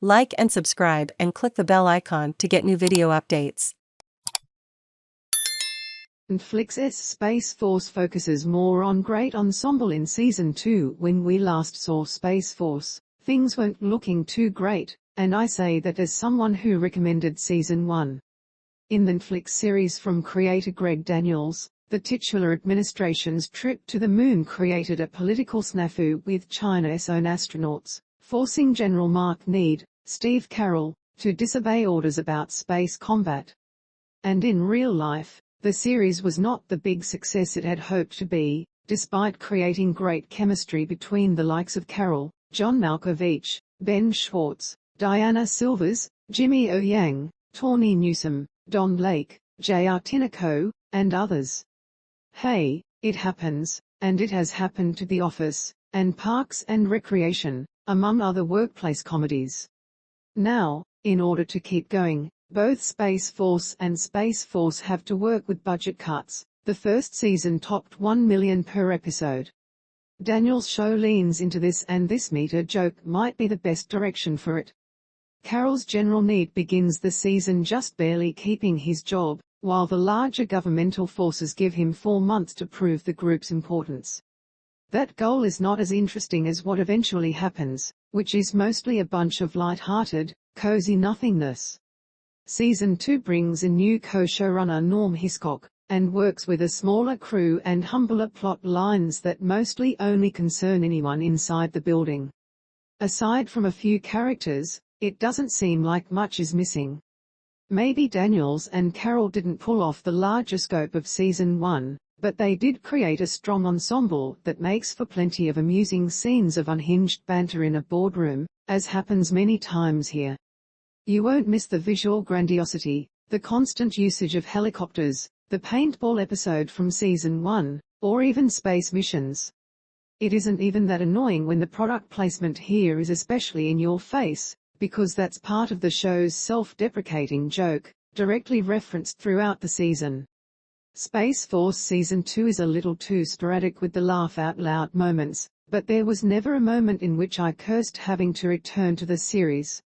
Like and subscribe and click the bell icon to get new video updates. Netflix's Space Force focuses more on great ensemble in Season 2. When we last saw Space Force, things weren't looking too great, and I say that as someone who recommended Season 1. In the Netflix series from creator Greg Daniels, the titular administration's trip to the moon created a political snafu with China's own astronauts, forcing General Mark Naird, Steve Carell, to disobey orders about space combat. And in real life, the series was not the big success it had hoped to be, despite creating great chemistry between the likes of Carell, John Malkovich, Ben Schwartz, Diana Silvers, Jimmy O. Yang, Tawny Newsome, Don Lake, JayR Tinaco, and others. Hey, it happens, and it has happened to The Office, and Parks and Recreation, among other workplace comedies. Now, in order to keep going, both Space Force and Space Force have to work with budget cuts. The first season topped $1 million per episode. Daniel's show leans into this, and this meta joke might be the best direction for it. Carell's General Naird begins the season just barely keeping his job, while the larger governmental forces give him 4 months to prove the group's importance. That goal is not as interesting as what eventually happens, which is mostly a bunch of lighthearted, cozy nothingness. Season 2 brings in new co-showrunner Norm Hiscock, and works with a smaller crew and humbler plot lines that mostly only concern anyone inside the building. Aside from a few characters, it doesn't seem like much is missing. Maybe Daniels and Carell didn't pull off the larger scope of Season 1, but they did create a strong ensemble that makes for plenty of amusing scenes of unhinged banter in a boardroom, as happens many times here. You won't miss the visual grandiosity, the constant usage of helicopters, the paintball episode from Season 1, or even space missions. It isn't even that annoying when the product placement here is especially in your face, because that's part of the show's self-deprecating joke, directly referenced throughout the season. Space Force Season 2 is a little too sporadic with the laugh-out-loud moments, but there was never a moment in which I cursed having to return to the series.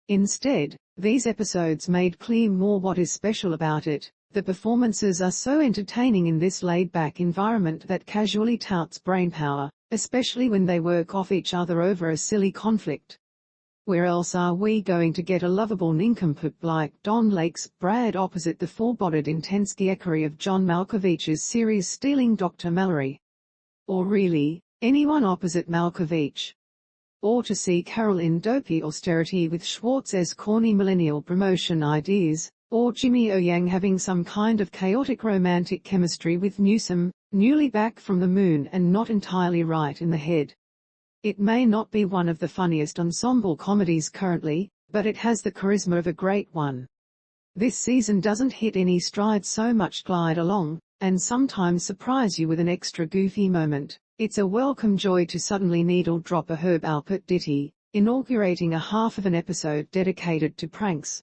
Instead, these episodes made clear more what is special about it. The performances are so entertaining in this laid-back environment that casually touts brainpower, especially when they work off each other over a silly conflict. Where else are we going to get a lovable nincompoop like Don Lake's Brad opposite the full-bodied intense geekery of John Malkovich's series Stealing Dr. Mallory? Or really, anyone opposite Malkovich? Or to see Carell in dopey austerity with Schwartz's corny millennial promotion ideas, or Jimmy O. Yang having some kind of chaotic romantic chemistry with Newsome, newly back from the moon and not entirely right in the head. It may not be one of the funniest ensemble comedies currently, but it has the charisma of a great one. This season doesn't hit any stride, so much glide along, and sometimes surprise you with an extra goofy moment. It's a welcome joy to suddenly needle drop a Herb Alpert ditty, inaugurating a half of an episode dedicated to pranks.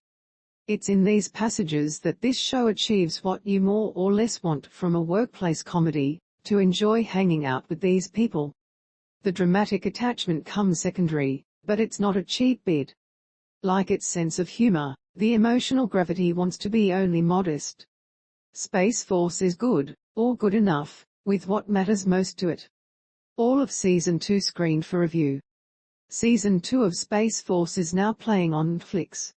It's in these passages that this show achieves what you more or less want from a workplace comedy, to enjoy hanging out with these people. The dramatic attachment comes secondary, but it's not a cheap bid. Like its sense of humor, the emotional gravity wants to be only modest. Space Force is good, or good enough, with what matters most to it. All of Season 2 screened for review. Season 2 of Space Force is now playing on Netflix.